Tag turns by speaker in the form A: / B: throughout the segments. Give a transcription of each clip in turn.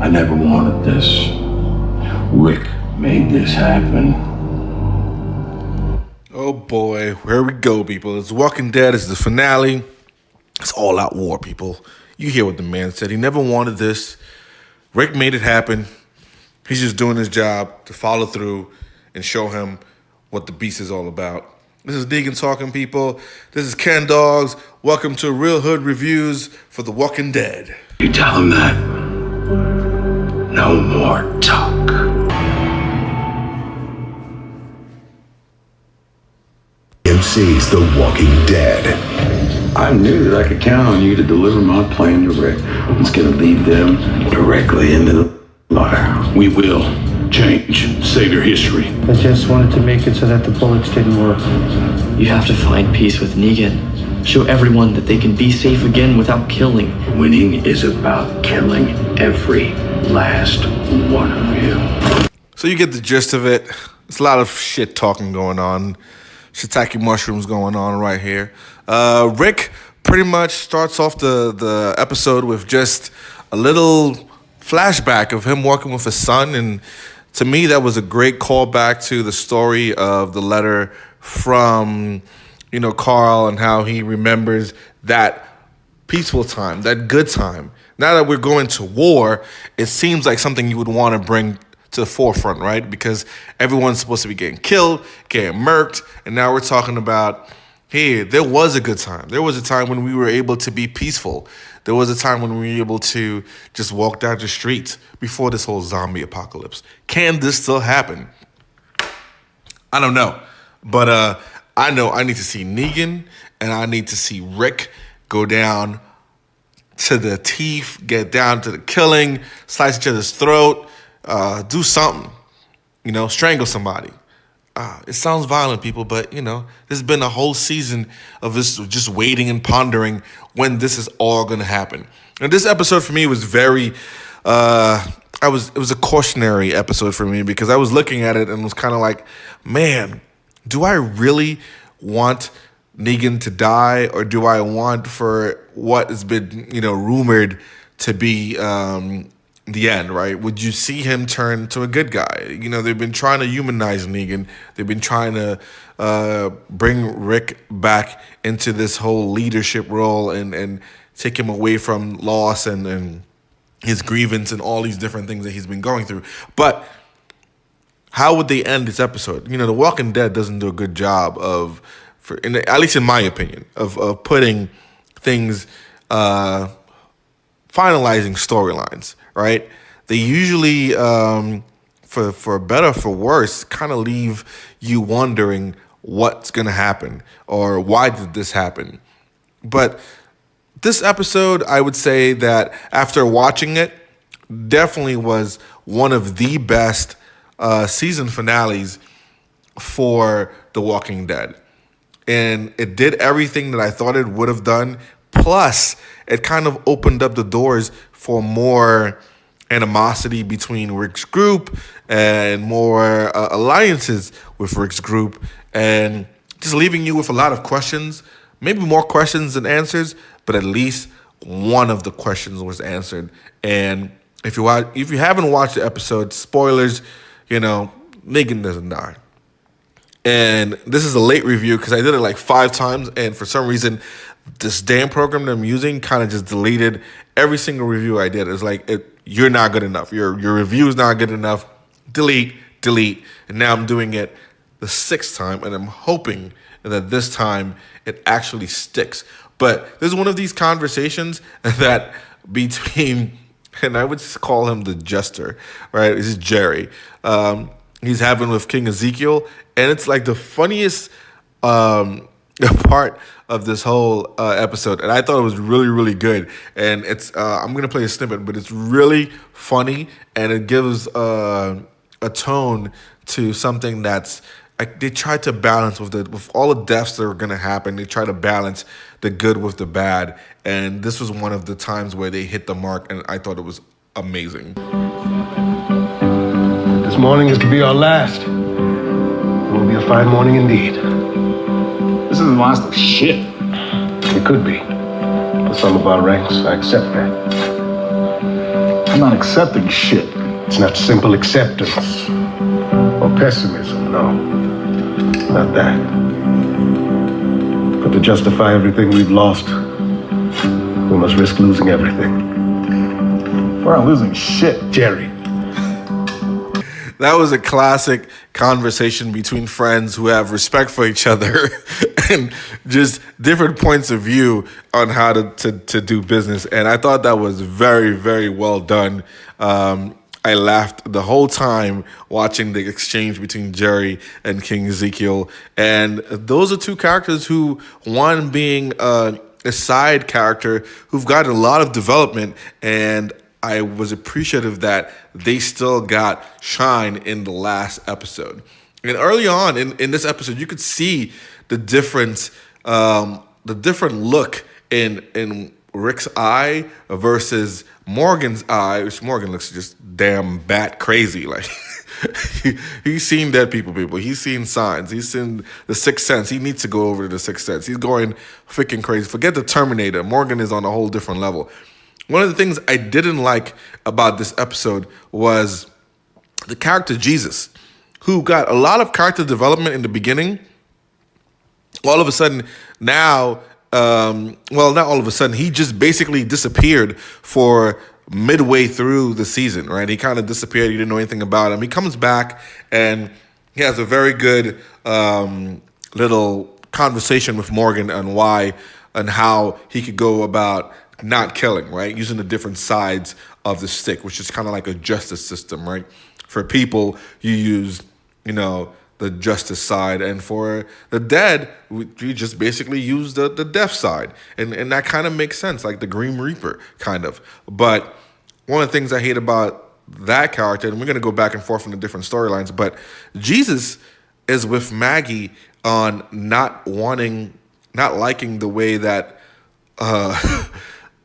A: I never wanted this. Rick made this happen.
B: Oh boy, where we go, people. It's Walking Dead. It's the finale. It's all out war, people. You hear what the man said. He never wanted this. Rick made it happen. He's just doing his job to follow through and show him what the beast is all about. This is Negan talking, people. This is Ken Dogs. Welcome to Real Hood Reviews for The Walking Dead.
A: You tell him that. No more talk.
C: AMC's The Walking Dead.
A: I knew that I could count on you to deliver my plan to Rick. It's gonna lead them directly into the fire. We will change Savior history.
D: I just wanted to make it so that the bullets didn't work.
E: You have to find peace with Negan. Show everyone that they can be safe again without killing.
A: Winning is about killing every last one of you.
B: So you get the gist of it. There's a lot of shit talking going on. Shiitake mushrooms going on right here. Rick pretty much starts off the episode with just a little flashback of him working with his son, and to me that was a great callback to the story of the letter from Carl and how he remembers that peaceful time, that good time. Now that we're going to war, it seems like something you would want to bring to the forefront, right? Because everyone's supposed to be getting killed, getting murked, and now we're talking about, hey, there was a good time. There was a time when we were able to be peaceful. There was a time when we were able to just walk down the streets before this whole zombie apocalypse. Can this still happen? I don't know. But I know I need to see Negan and I need to see Rick go down to the teeth, get down to the killing, slice each other's throat, do something, strangle somebody. It sounds violent, people, but, there's been a whole season of this just waiting and pondering when this is all going to happen. And this episode for me was very, it was a cautionary episode for me because I was looking at it and was kind of like, man, do I really want Negan to die, or do I want for what has been, rumored to be the end, right? Would you see him turn to a good guy? They've been trying to humanize Negan. They've been trying to bring Rick back into this whole leadership role and take him away from loss and his grievance and all these different things that he's been going through. But how would they end this episode? The Walking Dead doesn't do a good job of, at least in my opinion, of putting things, finalizing storylines, right? They usually, for better or for worse, kind of leave you wondering what's going to happen or why did this happen. But this episode, I would say that after watching it, definitely was one of the best season finales for The Walking Dead. And it did everything that I thought it would have done. Plus, it kind of opened up the doors for more animosity between Rick's group and more alliances with Rick's group, and just leaving you with a lot of questions, maybe more questions than answers, but at least one of the questions was answered. And if you haven't watched the episode, spoilers, Negan doesn't die. And this is a late review because I did it like 5 times, and for some reason, this damn program that I'm using kind of just deleted every single review I did. It's like, you're not good enough. Your review is not good enough. Delete. And now I'm doing it the 6th time, and I'm hoping that this time it actually sticks. But there's one of these conversations that between, and I would just call him the jester, right? This is Jerry. He's having with King Ezekiel, and it's like the funniest part of this whole episode, and I thought it was really, really good. And it's I'm gonna play a snippet, but it's really funny, and it gives a tone to something that's like they tried to balance with all the deaths that are gonna happen. They try to balance the good with the bad, and this was one of the times where they hit the mark, and I thought it was amazing.
C: This morning is to be our last. It will be a fine morning indeed.
A: This is the last of shit.
C: It could be. For some of our ranks, I accept that. I'm not accepting shit. It's not simple acceptance or pessimism, no. Not that. But to justify everything we've lost, we must risk losing everything. We're not losing shit, Jerry.
B: That was a classic conversation between friends who have respect for each other and just different points of view on how to do business. And I thought that was very, very well done. I laughed the whole time watching the exchange between Jerry and King Ezekiel. And those are two characters who, one being a side character who've gotten a lot of development, and I was appreciative that they still got shine in the last episode. And early on in this episode, you could see the different look in Rick's eye versus Morgan's eye, which Morgan looks just damn bat crazy. Like he's seen dead people. He's seen signs. He's seen the Sixth Sense. He needs to go over to the Sixth Sense. He's going freaking crazy. Forget the Terminator. Morgan is on a whole different level. One of the things I didn't like about this episode was the character Jesus, who got a lot of character development in the beginning. All of a sudden now, not all of a sudden, he just basically disappeared for midway through the season, right? He kind of disappeared. You didn't know anything about him. He comes back and he has a very good little conversation with Morgan on why and how he could go about not killing, right? Using the different sides of the stick, which is kind of like a justice system, right? For people, you use, the justice side, and for the dead, you just basically use the death side. And that kind of makes sense, like the Grim Reaper, kind of. But one of the things I hate about that character, and we're going to go back and forth in the different storylines, but Jesus is with Maggie on not liking the way that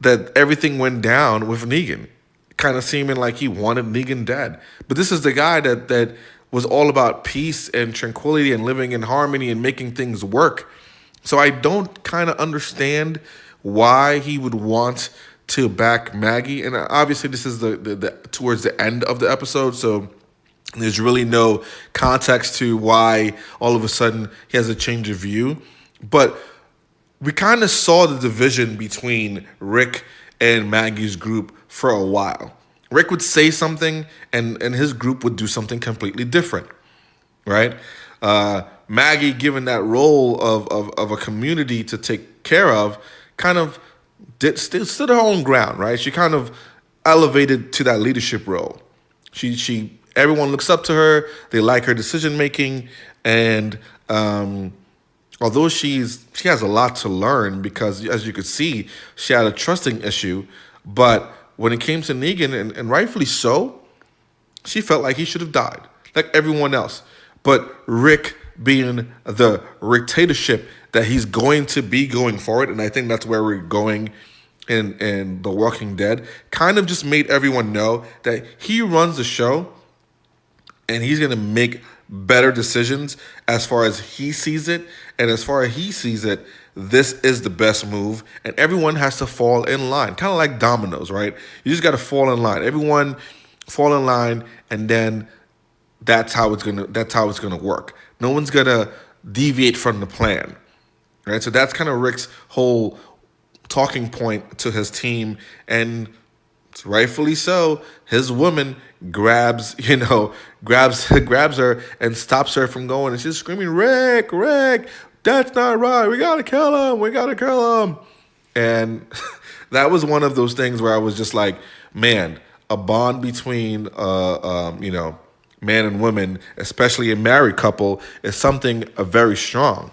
B: that everything went down with Negan, kind of seeming like he wanted Negan dead. But this is the guy that was all about peace and tranquility and living in harmony and making things work. So I don't kind of understand why he would want to back Maggie. And obviously this is the towards the end of the episode, so there's really no context to why all of a sudden he has a change of view. But we kind of saw the division between Rick and Maggie's group for a while. Rick would say something and his group would do something completely different, right? Maggie, given that role of a community to take care of, kind of stood her own ground, right? She kind of elevated to that leadership role. Everyone looks up to her. They like her decision making, and although she has a lot to learn, because as you could see, she had a trusting issue, but when it came to Negan, and rightfully so, she felt like he should have died, like everyone else. But Rick, being the dictatorship that he's going to be going forward, and I think that's where we're going in The Walking Dead, kind of just made everyone know that he runs the show and he's going to make better decisions as far as he sees it. And as far as he sees it, this is the best move. And everyone has to fall in line, kind of like dominoes, right? You just got to fall in line. Everyone fall in line, and then that's how it's gonna work. No one's gonna deviate from the plan, right? So that's kind of Rick's whole talking point to his team, and rightfully so. His woman grabs her and stops her from going, and she's screaming, "Rick, Rick, that's not right. We gotta kill him. And that was one of those things where I was just like, man, a bond between man and woman, especially a married couple, is something very strong,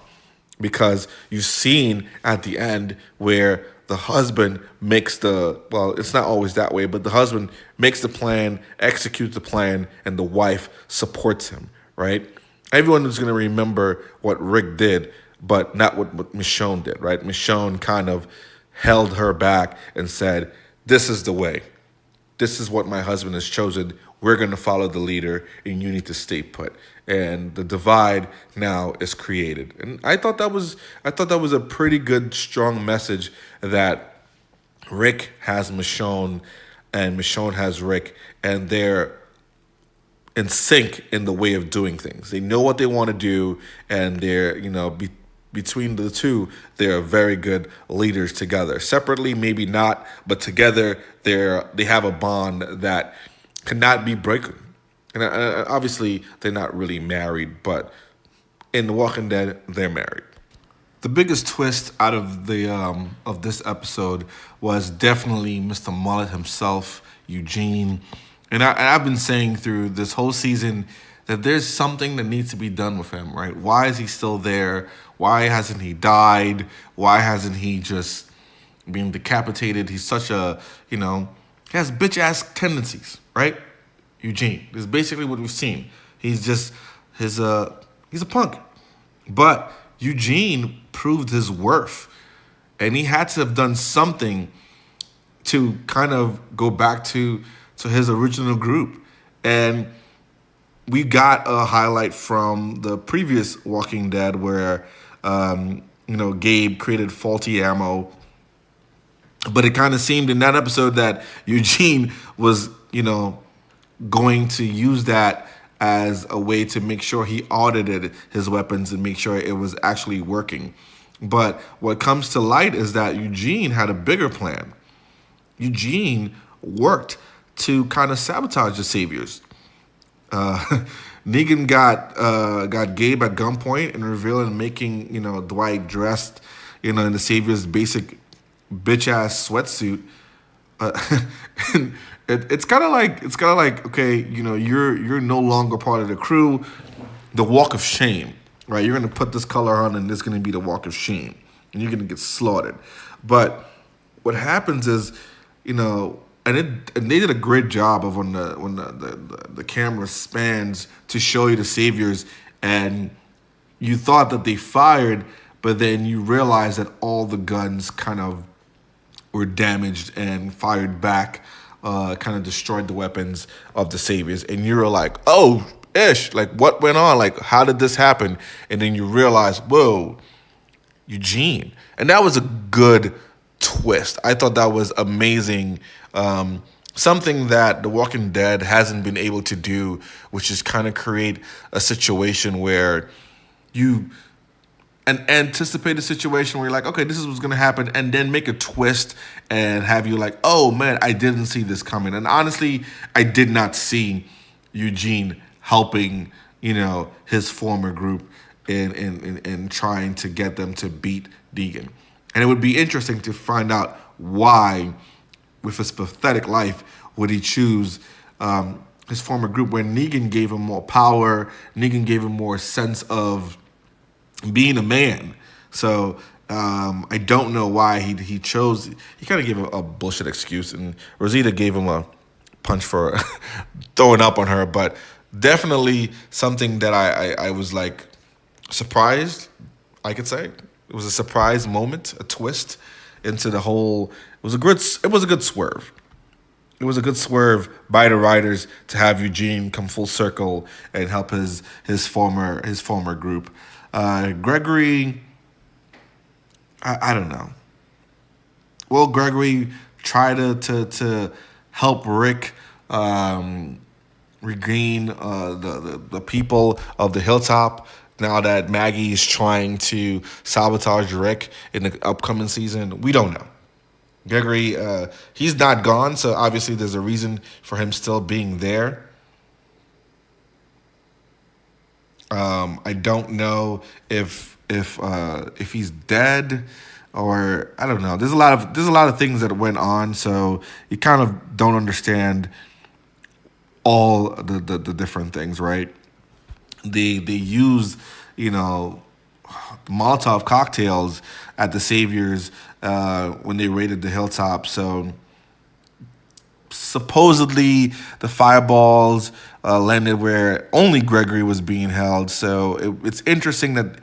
B: because you've seen at the end where the husband makes it's not always that way, but the husband makes the plan, executes the plan, and the wife supports him, right? Everyone is going to remember what Rick did, but not what Michonne did, right? Michonne kind of held her back and said, this is the way. This is what my husband has chosen. We're going to follow the leader, and you need to stay put. And the divide now is created. And I thought that was a pretty good, strong message that Rick has Michonne and Michonne has Rick, and they're in sync in the way of doing things. They know what they want to do, and they're, between the two, they're very good leaders together. Separately, maybe not, but together, they have a bond that cannot be broken. And obviously, they're not really married, but in The Walking Dead, they're married. The biggest twist out of this episode was definitely Mr. Mullet himself, Eugene. And I've been saying through this whole season that there's something that needs to be done with him, right? Why is he still there? Why hasn't he died? Why hasn't he just been decapitated? He's such a, he has bitch-ass tendencies, right? Eugene. This is basically what we've seen. He's just, he's a punk. But Eugene proved his worth. And he had to have done something to kind of go back to his original group. And we got a highlight from the previous Walking Dead where, Gabe created faulty ammo. But it kind of seemed in that episode that Eugene was, going to use that as a way to make sure he audited his weapons and make sure it was actually working. But what comes to light is that Eugene had a bigger plan. Eugene worked to kind of sabotage the Saviors. Negan got Gabe at gunpoint and revealing, making Dwight dressed in the Savior's basic bitch ass sweatsuit. And it's kind of like okay, you're no longer part of the crew. The walk of shame, right? You're gonna put this color on, and it's gonna be the walk of shame, and you're gonna get slaughtered. But what happens is, and they did a great job of when the camera spans to show you the Saviors, and you thought that they fired, but then you realize that all the guns kind of were damaged and fired back, kind of destroyed the weapons of the Saviors, and you were like, oh, ish, like what went on? Like, how did this happen? And then you realize, whoa, Eugene. And that was a good twist. I thought that was amazing. Something that The Walking Dead hasn't been able to do, which is kind of create a situation where you anticipate a situation where you're like, okay, this is what's going to happen, and then make a twist and have you like, oh, man, I didn't see this coming. And honestly, I did not see Eugene helping, his former group in trying to get them to beat Negan. And it would be interesting to find out why, with his pathetic life, would he choose his former group when Negan gave him more power, Negan gave him more sense of being a man. So I don't know why he chose. He kind of gave a bullshit excuse, and Rosita gave him a punch for throwing up on her. But definitely something that I was like surprised, I could say. It was a surprise moment, a twist into the whole. It was a good swerve. It was a good swerve by the writers to have Eugene come full circle and help his former group. Gregory, I don't know. Will Gregory try to help Rick regain the people of the Hilltop now that Maggie is trying to sabotage Rick in the upcoming season? We don't know. Gregory, he's not gone, so obviously there's a reason for him still being there. I don't know if he's dead, or I don't know. There's a lot of things that went on, so you kind of don't understand all the different things, right? They use Molotov cocktails at the Saviors when they raided the Hilltop. So supposedly the fireballs landed where only Gregory was being held. So it's interesting that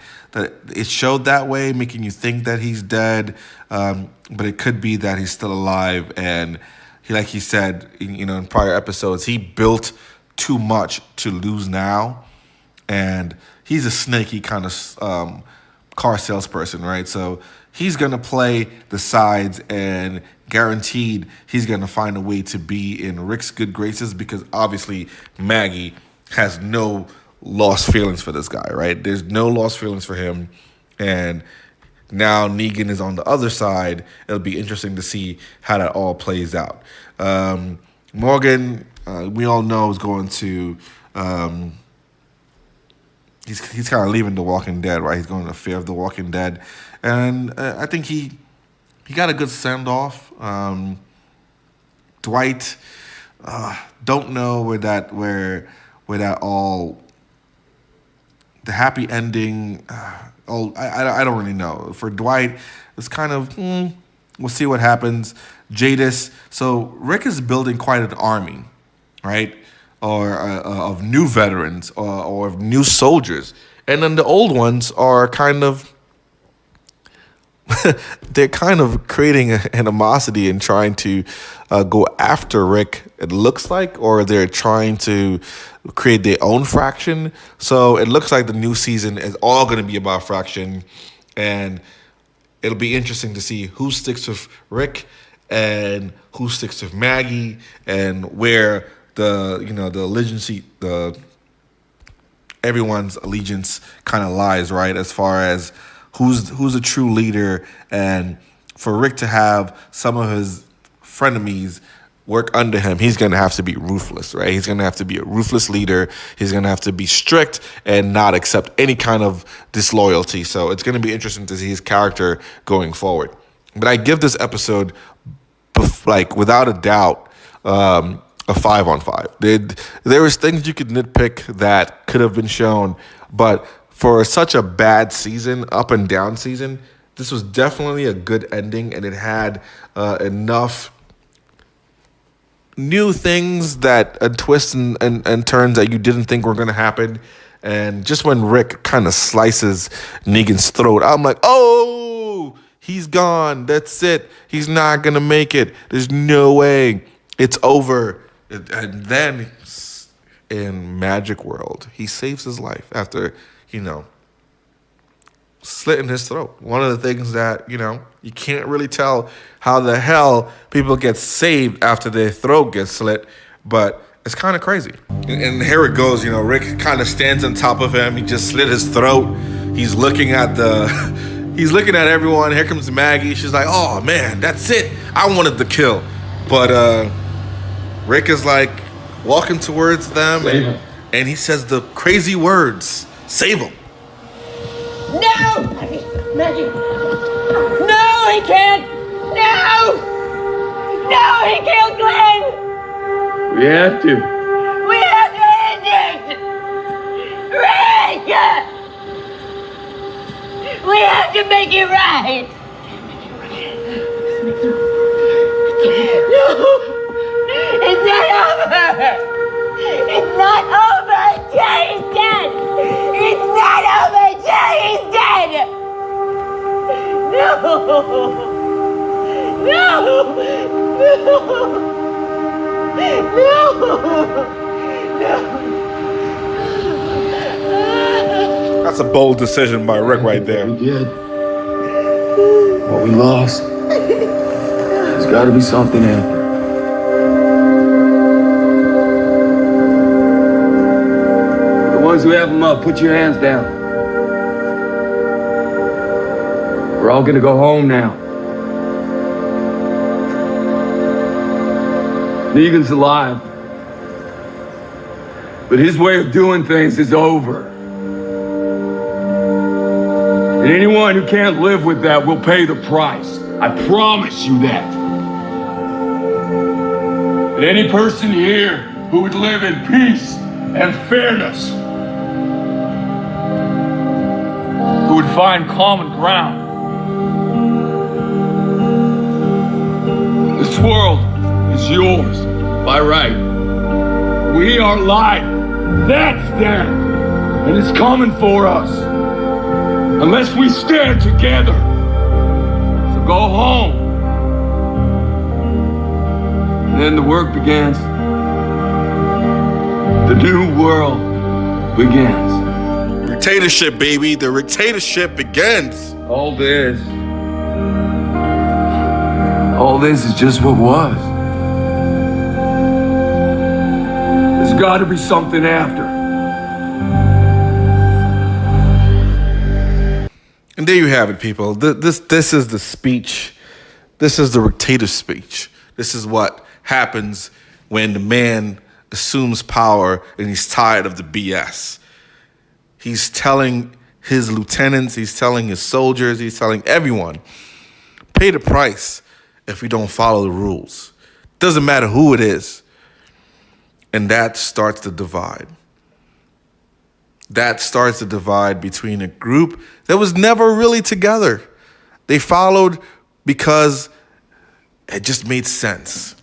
B: it showed that way, making you think that he's dead, but it could be that he's still alive. And like he said, in prior episodes, he built too much to lose now, and he's a snaky kind of car salesperson, right? So he's gonna play the sides, and guaranteed he's gonna find a way to be in Rick's good graces, because obviously Maggie has no lost feelings for this guy, right? There's no lost feelings for him, and now Negan is on the other side. It'll be interesting to see how that all plays out. Morgan, we all know, is going to. He's kind of leaving The Walking Dead, right? He's going to Fear of the Walking Dead, and I think he got a good send off. Dwight, don't know where that all, the happy ending. I don't really know. For Dwight, it's kind of we'll see what happens. Jadis. So Rick is building quite an army, right? Or of new veterans or of new soldiers, and then the old ones are kind of they're kind of creating an animosity and trying to go after Rick, it looks like, or they're trying to create their own faction. So it looks like the new season is all going to be about faction, and it'll be interesting to see who sticks with Rick and who sticks with Maggie, and where everyone's allegiance kind of lies, right? As far as who's a true leader, and for Rick to have some of his frenemies work under him, he's going to have to be ruthless, right? He's going to have to be a ruthless leader. He's going to have to be strict and not accept any kind of disloyalty. So it's going to be interesting to see his character going forward. But I give this episode, without a doubt, a 5 on 5. There was things you could nitpick that could have been shown, but for such a bad season, up and down season, this was definitely a good ending, and it had enough new things that twists and turns that you didn't think were going to happen. And just when Rick kind of slices Negan's throat, I'm like, oh, he's gone. That's it. He's not going to make it. There's no way. It's over. And then in Magic World, he saves his life after, slitting his throat. One of the things that, you can't really tell how the hell people get saved after their throat gets slit, but it's kind of crazy. And here it goes, Rick kind of stands on top of him. He just slit his throat. He's looking at everyone. Here comes Maggie. She's like, oh man, that's it. I wanted the kill. But Rick is like walking towards them, and he says the crazy words, save him.
F: No! Maggie! No, he can't! No! No, he killed Glenn!
C: We have to.
F: We have to end it! Rick! We have to make it right! No! It's not over! It's not over until he's dead! It's not over until he's dead! No! No! No!
B: That's a bold decision by Rick right there.
A: We did. What we lost. There's got to be something after.
G: The ones who have them up, put your hands down. We're all gonna go home now. Negan's alive. But his way of doing things is over. And anyone who can't live with that will pay the price. I promise you that. And any person here who would live in peace and fairness, who would find common ground. This world is yours by right. We are light. That's death. And it's coming for us. Unless we stand together. So go home. And then the work begins. The new world begins.
B: Dictatorship, baby. The dictatorship begins.
G: All this is just what was. There's got to be something after.
B: And there you have it, people. This is the speech. This is the dictator speech. This is what happens when the man assumes power and he's tired of the BS. He's telling his lieutenants, he's telling his soldiers, he's telling everyone, pay the price if we don't follow the rules. Doesn't matter who it is. And that starts the divide. That starts the divide between a group that was never really together. They followed because it just made sense.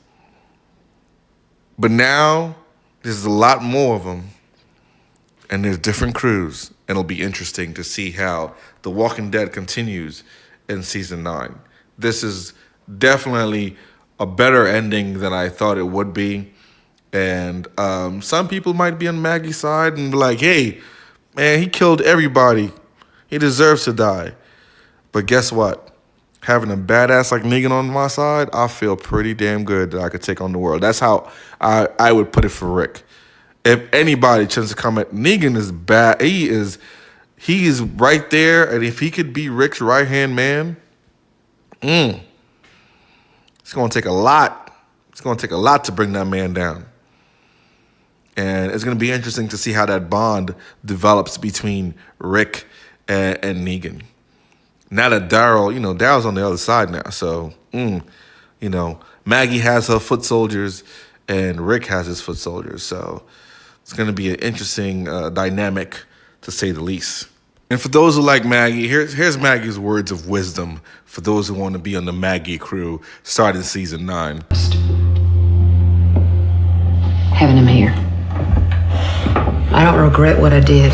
B: But now there's a lot more of them, and there's different crews, and it'll be interesting to see how The Walking Dead continues in season 9. This is definitely a better ending than I thought it would be. And some people might be on Maggie's side and be like, hey, man, he killed everybody. He deserves to die. But guess what? Having a badass like Negan on my side, I feel pretty damn good that I could take on the world. That's how I would put it for Rick. If anybody tries to come at Negan is bad, he is right there. And if he could be Rick's right-hand man, it's going to take a lot. It's going to take a lot to bring that man down. And it's going to be interesting to see how that bond develops between Rick and Negan. Now that Daryl's on the other side now. So, Maggie has her foot soldiers and Rick has his foot soldiers. So it's going to be an interesting dynamic, to say the least. And for those who like Maggie, here's Maggie's words of wisdom for those who want to be on the Maggie crew starting season 9.
H: Having him here. I don't regret what I did.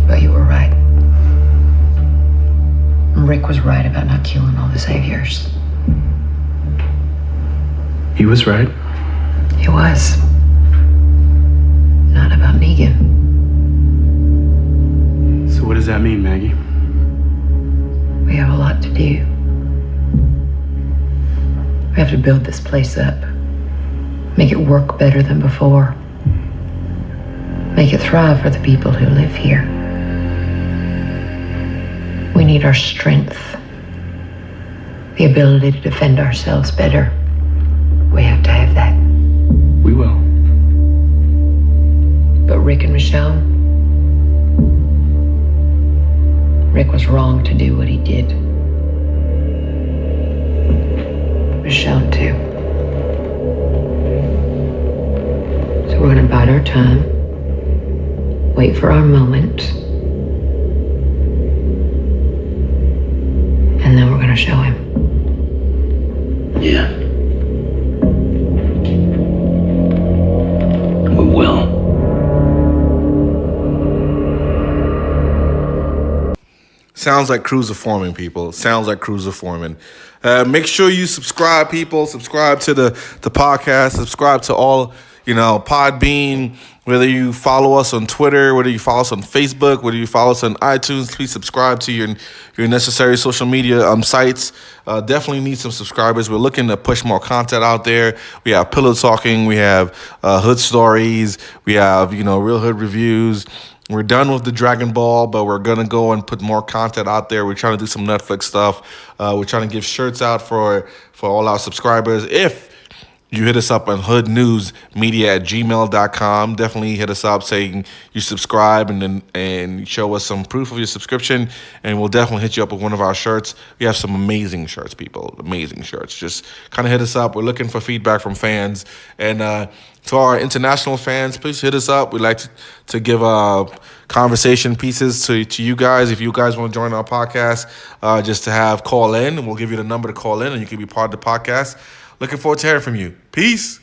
H: But you were right. Rick was right about not killing all the saviors.
D: He was right.
H: He was. Not about Negan.
D: So what does that mean, Maggie?
H: We have a lot to do. We have to build this place up. Make it work better than before. Make it thrive for the people who live here. We need our strength, the ability to defend ourselves better. We have to have that.
D: We will.
H: But Rick and Michonne, Rick was wrong to do what he did. Michonne too. So we're gonna bide our time, wait for our moment, and then we're gonna show him.
A: Yeah. We will.
B: Sounds like crews are forming, people. Sounds like crews are forming. Make sure you subscribe, people. Subscribe to the podcast. Subscribe to all, Podbean. Whether you follow us on Twitter, whether you follow us on Facebook, whether you follow us on iTunes, please subscribe to your necessary social media sites. Definitely need some subscribers. We're looking to push more content out there. We have Pillow Talking. We have Hood Stories. We have, Real Hood Reviews. We're done with the Dragon Ball, but we're going to go and put more content out there. We're trying to do some Netflix stuff. We're trying to give shirts out for all our subscribers. If you hit us up on hoodnewsmedia@gmail.com. Definitely hit us up saying you subscribe and show us some proof of your subscription, and we'll definitely hit you up with one of our shirts. We have some amazing shirts, people. Amazing shirts. Just kind of hit us up. We're looking for feedback from fans. And to our international fans, please hit us up. We'd like to give conversation pieces to you guys. If you guys want to join our podcast, just to have call in, and we'll give you the number to call in, and you can be part of the podcast. Looking forward to hearing from you. Peace.